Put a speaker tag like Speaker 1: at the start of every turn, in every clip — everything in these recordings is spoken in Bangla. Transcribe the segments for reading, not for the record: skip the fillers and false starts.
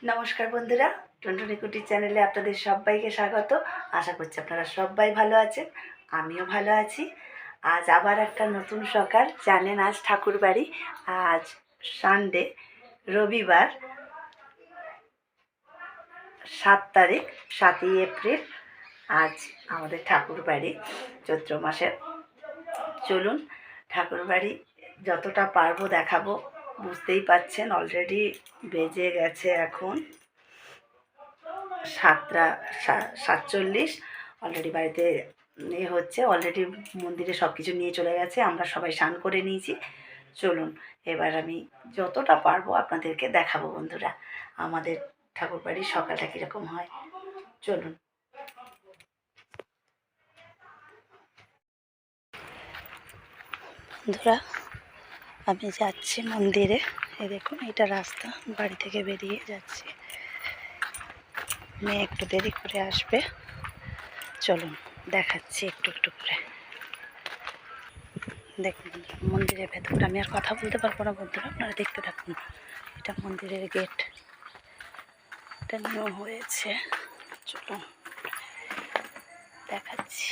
Speaker 1: নমস্কার বন্ধুরা, টুনটুনি কুটির চ্যানেলে আপনাদের সবাইকে স্বাগত। আশা করছি আপনারা সবাই ভালো আছেন, আমিও ভালো আছি। আজ আবার একটা নতুন সকাল। জানেন আজ ঠাকুরবাড়ি, আজ সানডে, রবিবার, 7 তারিখ, 7ই এপ্রিল। আজ আমাদের ঠাকুরবাড়ি চৈত্র মাসের। চলুন ঠাকুরবাড়ি যতটা পারবো দেখাবো। বুঝতেই পাচ্ছেন অলরেডি বেজে গেছে এখন 7:47। অলরেডি বাড়িতে হচ্ছে, অলরেডি মন্দিরে সব কিছু নিয়ে চলে গেছে, আমরা সবাই স্নান করে নিয়েছি। চলুন এবার আমি যতটা পারবো আপনাদেরকে দেখাবো বন্ধুরা, আমাদের ঠাকুরবাড়ির সকালটা কীরকম হয়। চলুন। বন্ধুরা, আমি যাচ্ছি মন্দিরে। এই দেখুন, এটা রাস্তা, বাড়ি থেকে বেরিয়ে যাচ্ছি। মেয়ে একটু দেরি করে আসবে, চলুন দেখাচ্ছি একটু একটু করে। দেখুন মন্দিরের ভেতরটা, আমি আর কথা বলতে পারবো না বন্ধুরা, আপনারা দেখতে থাকুন। এটা মন্দিরের গেট, এটা নিউ হয়েছে। চলুন দেখাচ্ছি।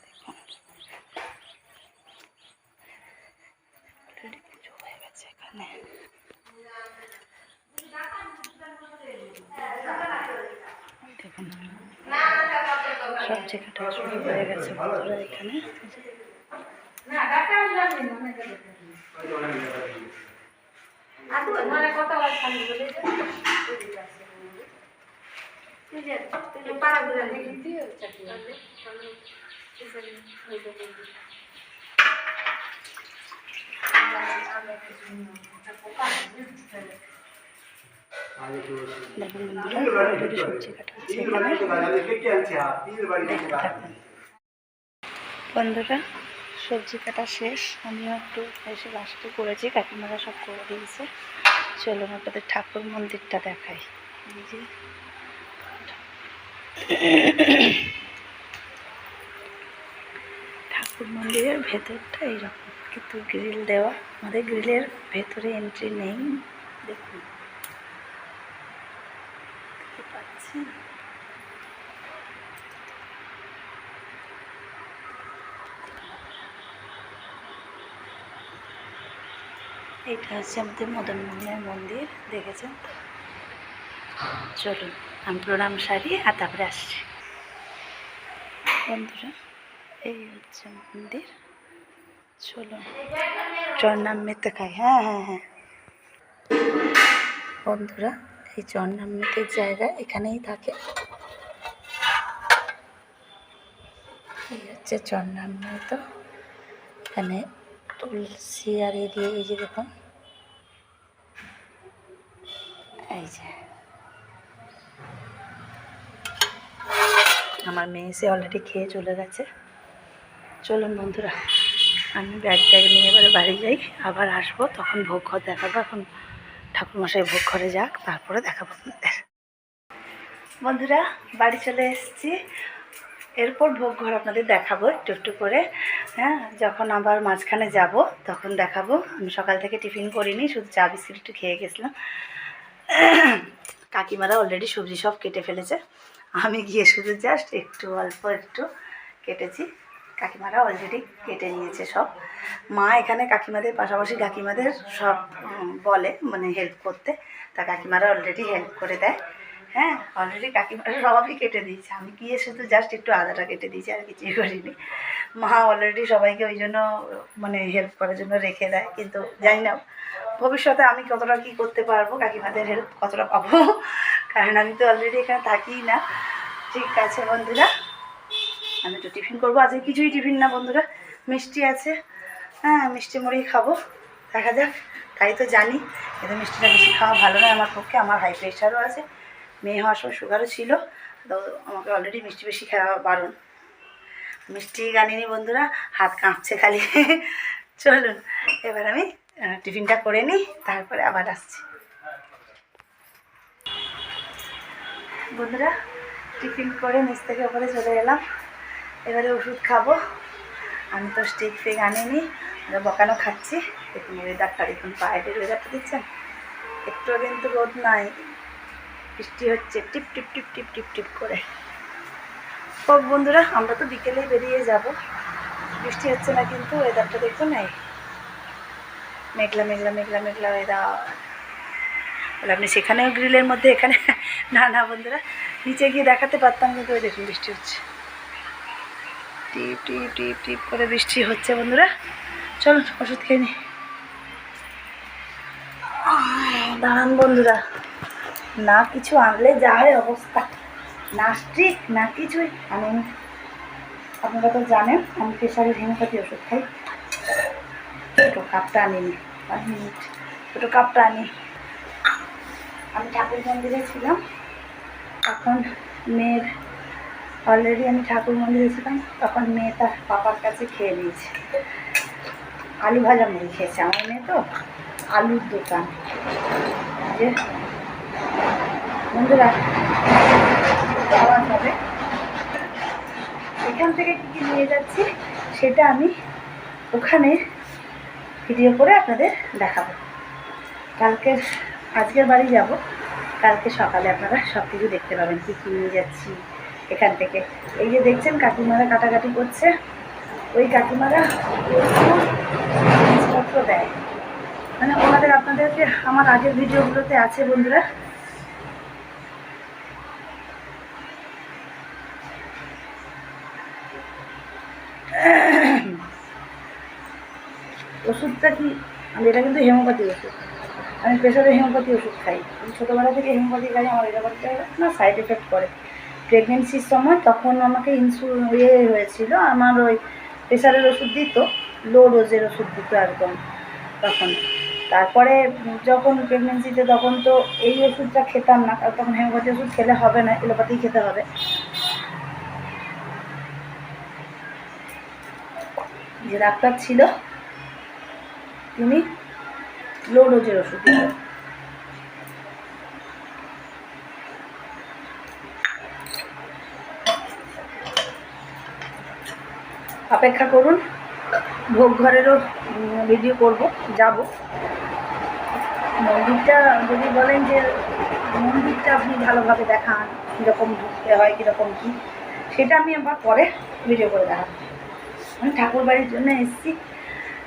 Speaker 1: দেখুন অলরেডি পুজো হয়ে গেছে এখানে। দেখুন সবজি কাটা শুরু হয়ে গেছে বন্ধুরা এখানে। বন্ধুরা সবজি কাটা শেষ, আমিও একটু এসে লাস্টে করেছি, কাকিমারা সব করে দিয়েছে। চলুন আপনাদের ঠাকুর মন্দিরটা দেখাই। এই যে ঠাকুর মন্দিরের ভেতরটা এইরকম, কিন্তু গ্রিল দেওয়া। আমাদের গ্রিলের ভেতরে এন্ট্রি নেই। দেখুন দেখতে পাচ্ছেন, এইটা হচ্ছে আমাদের মদন মোহনের মন্দির, দেখেছেন তো। চলুন আমি প্রণাম সারি আর তারপরে আসছি বন্ধুরা। এই হচ্ছে মন্দির, চলুন চরনামৃত খাই। হ্যাঁ হ্যাঁ হ্যাঁ বন্ধুরা, এই চরনামৃতের জায়গা এখানেই থাকে। এই হচ্ছে চরনামৃত, এখানে তুলসী আর এই দিয়ে, এই যে দেখুন, এই যে আমার মেয়ে এসে অলরেডি খেয়ে চলে গেছে। চলুন বন্ধুরা, আমি ব্যাগ নিয়ে এবারে বাড়ি যাই, আবার আসবো, তখন ভোগ ঘর দেখাবো। এখন ঠাকুরমশাই ভোগ ঘরে যাক, তারপরে দেখাবো আপনাদের। বন্ধুরা বাড়ি চলে এসেছি, এরপর ভোগ ঘর আপনাদের দেখাবো একটু একটু করে। হ্যাঁ, যখন আবার মাঝখানে যাব তখন দেখাবো। আমি সকাল থেকে টিফিন করিনি, শুধু চা বিস্কিট একটু খেয়ে গেছিলাম। কাকিমারা অলরেডি সবজি সব কেটে ফেলেছে, আমি গিয়ে শুধু জাস্ট একটু অল্প একটু কেটেছি। কাকিমারা অলরেডি কেটে নিয়েছে সব। মা এখানে কাকিমাদের পাশাপাশি কাকিমাদের সব বলে, মানে হেল্প করতে, তা কাকিমারা অলরেডি হেল্প করে দেয়। হ্যাঁ, অলরেডি কাকিমারা সবই কেটে দিয়েছে, আমি গিয়ে শুধু জাস্ট একটু আদাটা কেটে দিয়েছি, আর কিছুই করিনি। মা অলরেডি সবাইকে ওই জন্য মানে হেল্প করার জন্য রেখে দেয়, কিন্তু জানি না ভবিষ্যতে আমি কতটা কী করতে পারবো, কাকিমাদের হেল্প কতটা পাবো, কারণ আমি তো অলরেডি এখানে থাকি না। ঠিক আছে বন্ধুরা, আমি তো টিফিন করবো। আজকে কিছুই টিফিন না বন্ধুরা, মিষ্টি আছে। হ্যাঁ, মিষ্টি মুড়ি খাবো, দেখা যাক। তাই তো জানি কিন্তু মিষ্টিটা বেশি খাওয়া ভালো নয় আমার পক্ষে, আমার হাই প্রেশারও আছে, মেয়ে হওয়ার সময় সুগারও ছিল, তো আমাকে অলরেডি মিষ্টি বেশি খাওয়া বারণ। মিষ্টি আনিনি বন্ধুরা, হাত কাঁপছে খালি। চলুন এবার আমি টিফিনটা করে নিই, তারপরে আবার আসছি বন্ধুরা। টিফিন করে নিচ থেকে ওপরে চলে এলাম, এবারে ওষুধ খাবো। আমি তো স্টিক ফিক আনিনি, বকানো খাচ্ছি। দেখুন ওয়েদারটা দেখুন, পায়ের ওয়েদারটা দিচ্ছেন, একটুও কিন্তু রোদ নাই, বৃষ্টি হচ্ছে টিপ টিপ টিপ টিপ টিপ টিপ করে। ও বন্ধুরা, আমরা তো বিকেলেই বেরিয়ে যাব। বৃষ্টি হচ্ছে না, কিন্তু ওয়েদারটা দেখো না, মেঘলা মেঘলা মেঘলা মেঘলা ওয়েদার। বলে আপনি সেখানেও গ্রিলের মধ্যে, এখানে না না বন্ধুরা, নিচে গিয়ে দেখাতে পারতাম, কিন্তু ওই দেখুন বৃষ্টি হচ্ছে, টিপ টিপ টিপ টিপ করে বৃষ্টি হচ্ছে। বন্ধুরা চলুন ওষুধ খেয়ে নি। দাঁড়ান বন্ধুরা, না কিছু আনলে যা হয় অবস্থা, না স্ট্রিক না কিছুই আনেন। আপনারা তো জানেন আমি প্রেশারের হোমিওপ্যাথি ওষুধ খাই। ছোটো কাপটা আনিনি, 1 মিনিট, ছোটো কাপটা আনি। আমি ঠাকুর মন্দিরে ছিলাম, তখন মেয়ের অলরেডি আমি ঠাকুর মন্দিরে ছিলাম, তখন মেয়ে তার পাপার কাছে খেয়ে নিয়েছে। আলু ভাজা মুড়ি খেয়েছে আমার মেয়ে, তো আলুর দোকান। যে বন্ধুরা আওয়াজ হবে, এখান থেকে কী কী নিয়ে যাচ্ছি সেটা আমি ওখানে ভিডিও করে আপনাদের দেখাবো। আজকের বাড়ি যাব, কালকে সকালে আপনারা সব কিছু দেখতে পাবেন কী কী নিয়ে যাচ্ছি এখান থেকে। এই যে দেখছেন কাকিমারা কাটাকাটি করছে, ওই কাকিমারা জিনিসপত্র দেয়, মানে ওনাদের, আপনাদেরকে আমার আগের ভিডিওগুলোতে আছে বন্ধুরা। ওষুধটা কি, আমি এটা কিন্তু হোমিওপ্যাথি ওষুধ, আমি প্রেশারের হোমিওপ্যাথি ওষুধ খাই। আমি ছোটোবেলা থেকে হোমিওপ্যাথি খাই, আমার এই ব্যাপারটা না সাইড এফেক্ট করে। প্রেগনেন্সির সময় তখন আমাকে হয়েছিল, আমার ওই প্রেশারের ওষুধ দিত, লো ডোজের ওষুধ দিত একদম তখন। তারপরে যখন প্রেগনেন্সিতে, তখন তো এই ওষুধটা খেতাম না, কারণ তখন হোমিওপ্যাথি ওষুধ খেলে হবে না, এলোপ্যাথি খেতে হবে। যে ডাক্তার ছিল তিনি লো ডোজের ওষুধ দিতেন। অপেক্ষা করুন, ভোগ ঘরেরও ভিডিও করব, যাব। মন্দিরটা যদি বলেন যে মন্দিরটা আপনি ভালোভাবে দেখান, কীরকম ঢুকতে হয়, কীরকম কী, সেটা আমি আবার পরে ভিডিও করে দেখাবো। আমি ঠাকুর বাড়ির জন্য এসেছি।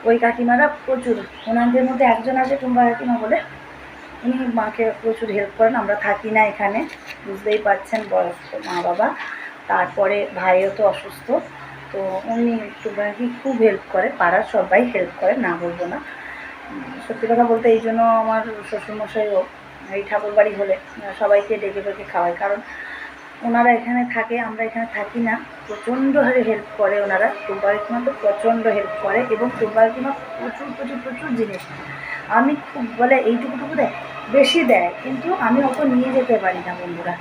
Speaker 1: ওই কাকিমারা প্রচুর, ওনাদের মধ্যে একজন আছে টুম্বা কাকিমা বলে, উনি মাকে প্রচুর হেল্প করেন। আমরা থাকি না এখানে, বুঝতেই পারছেন, বয়স্ক মা বাবা, তারপরে ভাইও তো অসুস্থ, তো উনি টুম্বা কাকি খুব হেল্প করে, পাড়ার সবাই হেল্প করে, না বলবো না। সত্যি কথা বলতে এই জন্য আমার শ্বশুরমশাইও এই ঠাকুর বাড়ি হলে সবাইকে ডেকে ডেকে খাওয়ায়, কারণ ওনারা এখানে থাকে, আমরা এখানে থাকি না। প্রচণ্ড হারে হেল্প করে ওনারা, টুম্বা কাকিমা তো প্রচণ্ড হেল্প করে, এবং টুম্বা কাকিমা প্রচুর প্রচুর প্রচুর জিনিস, আমি খুব বলে এইটুকুটুকু দেয়, বেশি দেয়, কিন্তু আমি অত নিয়ে যেতে পারি না বন্ধুরা।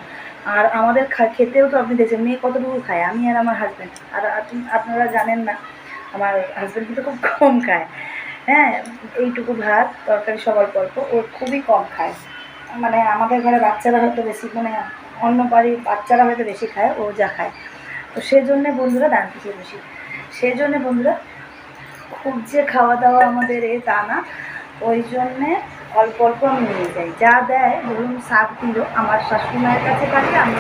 Speaker 1: আর আমাদের খেতেও তো আপনি দেখছেন মেয়ে কতটুকু খায়, আমি আর আমার হাজব্যান্ড। আর আপনারা জানেন না, আমার হাজব্যান্ড কিন্তু খুব কম খায়, হ্যাঁ, এইটুকু ভাত তরকারি সব অল্প অল্প, ও খুবই কম খায়। মানে আমাদের ঘরে বাচ্চারা হয়তো বেশি, মানে অন্য বাড়ির বাচ্চারা হয়তো বেশি খায়, ও যা খায়, তো সেজন্যে বন্ধুরা দাম কিছু বেশি। সেজন্যে বন্ধুরা খুব যে খাওয়া দাওয়া আমাদের তা না, ওই জন্যে অল্প অল্প আমি নিয়ে যাই। যা দেয়, ধরুন শাক দিল, আমার শাশুড়ি মায়ের কাছে পাঠিয়ে আমি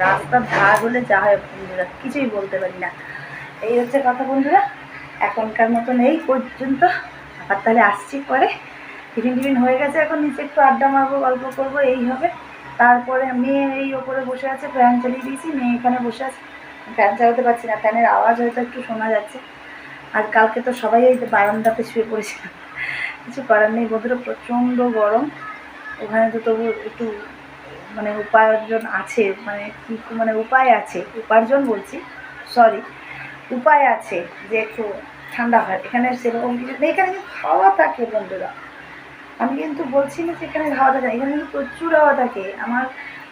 Speaker 1: রাস্তার ধার হলে যা হয় বন্ধুরা কিছুই বলতে পারি না। এই হচ্ছে কথা বন্ধুরা, এখনকার মতন এই পর্যন্ত। আবার তাহলে আসছি পরে, টিফিন হয়ে গেছে, এখন নিচে একটু আড্ডা মারবো, গল্প করবো, এই হবে। তারপরে মেয়ে এই ওপরে বসে আছে, ফ্যান চালিয়ে দিয়েছি, মেয়ে এখানে বসে আছে, ফ্যান চালাতে পারছি না, ফ্যানের আওয়াজ হয়তো একটু শোনা যাচ্ছে। আর কালকে তো সবাই এই বারান্দাতে শুয়ে পড়েছিলাম, কিছু করার নেই বন্ধুরা, প্রচণ্ড গরম। ওখানে তো তবু একটু মানে উপার্জন আছে, মানে কী মানে উপায় আছে, উপার্জন বলছি, সরি, উপায় আছে যে একটু ঠান্ডা হয়। এখানে সেরকম কিছু নেই, এখানে কিন্তু হাওয়া থাকে বন্ধুরা, আমি কিন্তু বলছি না যে এখানে হাওয়া থাকে, এখানে কিন্তু প্রচুর হাওয়া থাকে। আমার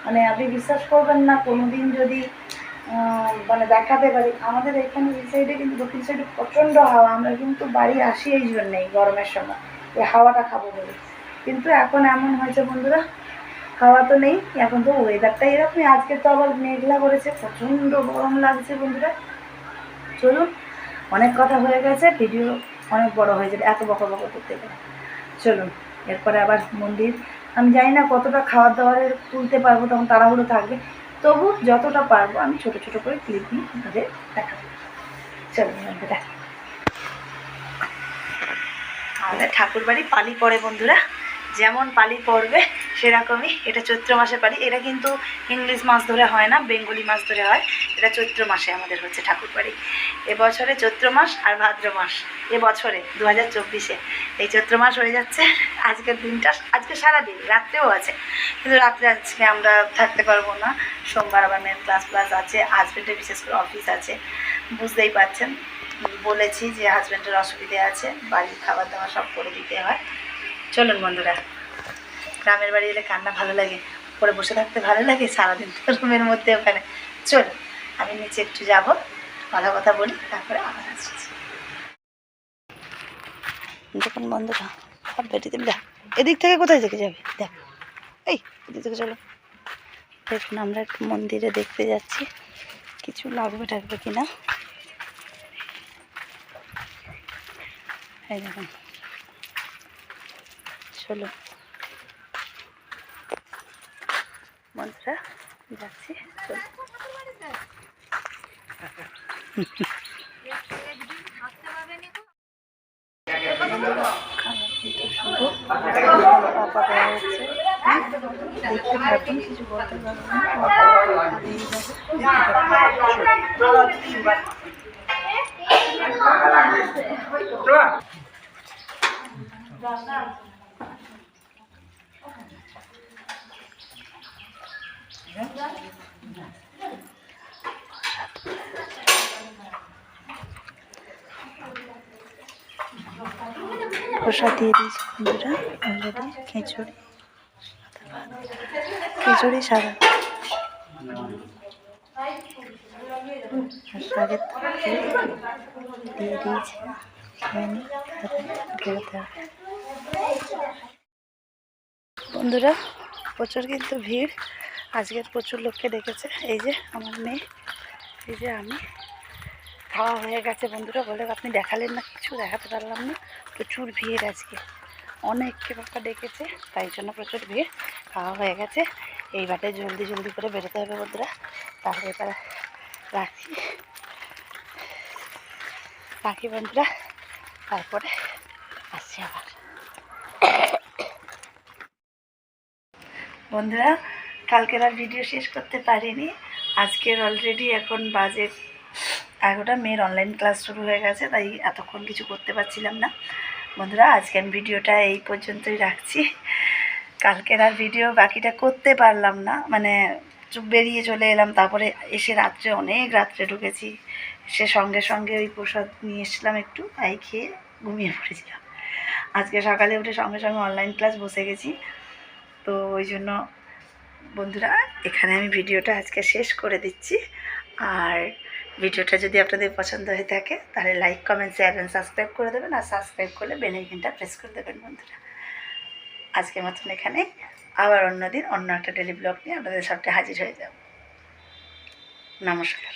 Speaker 1: মানে আপনি বিশ্বাস করবেন না, কোনো দিন যদি মানে দেখাতে পারি, আমাদের এখানে এই সাইডে কিন্তু দক্ষিণ সাইডে প্রচণ্ড হাওয়া, আমরা কিন্তু বাড়ি আসি এই জন্যেই গরমের সময়, এই হাওয়াটা খাবো বলে। কিন্তু এখন এমন হয়েছে বন্ধুরা, হাওয়া তো নেই, এখন তো ওয়েদারটা এরকমই। আজকে তো আবার মেঘলা করেছে, প্রচণ্ড গরম লাগছে বন্ধুরা। চলুন, অনেক কথা হয়ে গেছে, ভিডিও অনেক বড় হয়ে যাবে এত বকর বকর করতে গেলে। চলুন। এরপরে আবার মন্দির। আমি জানি না কতটা খাবার দাবারের তুলতে পারবো, তখন তাড়াহুড়ো থাকবে, তবু যতটা পারবো আমি ছোটো ছোটো করে ক্লিপ নিয়ে আপনাদের দেখাবো। চলো বন্ধুরা, আমাদের ঠাকুরবাড়ি পালি পড়ে বন্ধুরা, যেমন পালি পড়বে সেরকমই। এটা চৈত্র মাসে পালি, এটা কিন্তু ইংলিশ মাস ধরে হয় না, বেঙ্গলি মাস ধরে হয়। এটা চৈত্র মাসে আমাদের হচ্ছে ঠাকুরবাড়ি। এবছরে চৈত্র মাস আর ভাদ্র মাস, এবছরে 2024-এ এই চৈত্র মাস হয়ে যাচ্ছে। আজকের দিনটা, আজকে সারাদিন, রাত্রেও আছে, কিন্তু রাত্রে আজকে আমরা থাকতে পারবো না। সোমবার আবার মেয়ের ক্লাস আছে, হাজব্যান্ডের বিশেষ করে অফিস আছে, বুঝতেই পারছেন। বলেছি যে হাজব্যান্ডের অসুবিধে আছে, বাড়ির খাবার দাবার সব করে দিতে হয়। চলুন বন্ধুরা, গ্রামের বাড়ি এলে কান্না ভালো লাগে, পরে বসে থাকতে ভালো লাগে সারাদিন তো রুমের মধ্যে। ওখানে চলুন আমি নিচে একটু যাব, কথা বলি, তারপরে আবার আসছি। দেখুন বন্ধুরা, সব বেরিয়ে দেখ, এদিক থেকে কোথায় থেকে যাবে, দেখ এই এদিক থেকে চলো। দেখুন আমরা একটু মন্দিরে দেখতে যাচ্ছি, কিছু লাগবে টাকবে কিনা। এই দেখুন, চলো বন্ধুরা যাচ্ছি, চলো। পাতা দেওয়া হচ্ছে, দেখতে থাকুন, কিছু বলতে পারবো না। প্রসাদ দিয়ে দিয়েছি বন্ধুরা অলরেডি, খিচুড়ি সাদা শাকের তরকারি দিয়ে দিয়েছি, বেরোতে হবে বন্ধুরা। প্রচুর কিন্তু ভিড়, আজকের প্রচুর লোককে ডেকেছে। এই যে আমার মেয়ে, এই যে আমি, খাওয়া হয়ে গেছে বন্ধুরা। বলে আপনি দেখালেন না, কিছু দেখাতে পারলাম না, প্রচুর ভিড় আজকে, অনেককে বাবা ডেকেছে, তাই জন্য প্রচুর ভিড়। খাওয়া হয়ে গেছে, এইবারে জলদি জলদি করে বেরোতে হবে বন্ধুরা। তাহলে এবার রাখি রাখি বন্ধুরা, তারপরে আসছি আবার। বন্ধুরা কালকের আর ভিডিও শেষ করতে পারিনি, আজকের অলরেডি এখন বাজে 11টা, মেয়ের অনলাইন ক্লাস শুরু হয়ে গেছে, তাই এতক্ষণ কিছু করতে পারছিলাম না বন্ধুরা। আজকে আমি ভিডিওটা এই পর্যন্তই রাখছি, কালকের আর ভিডিও বাকিটা করতে পারলাম না, মানে বেরিয়ে চলে এলাম, তারপরে এসে রাত্রে অনেক রাত্রে ঢুকেছি, সে সঙ্গে সঙ্গে ওই প্রসাদ নিয়ে এসলাম একটু, তাই খেয়ে ঘুমিয়ে পড়েছিলাম। আজকে সকালে উঠে সঙ্গে সঙ্গে অনলাইন ক্লাস বসে গেছি, তো ওই জন্য বন্ধুরা এখানে আমি ভিডিওটা আজকে শেষ করে দিচ্ছি। আর ভিডিওটা যদি আপনাদের পছন্দ হয়ে থাকে তাহলে like comment share and subscribe করে দেবেন, আর সাবস্ক্রাইব করলে বেল আইকনটা প্রেস করে দেবেন বন্ধুরা। আজকের মতন এখানে, আবার অন্য দিন অন্য একটা ডেলি ব্লগ নিয়ে আপনাদের সামনে হাজির হয়ে যাব। নমস্কার।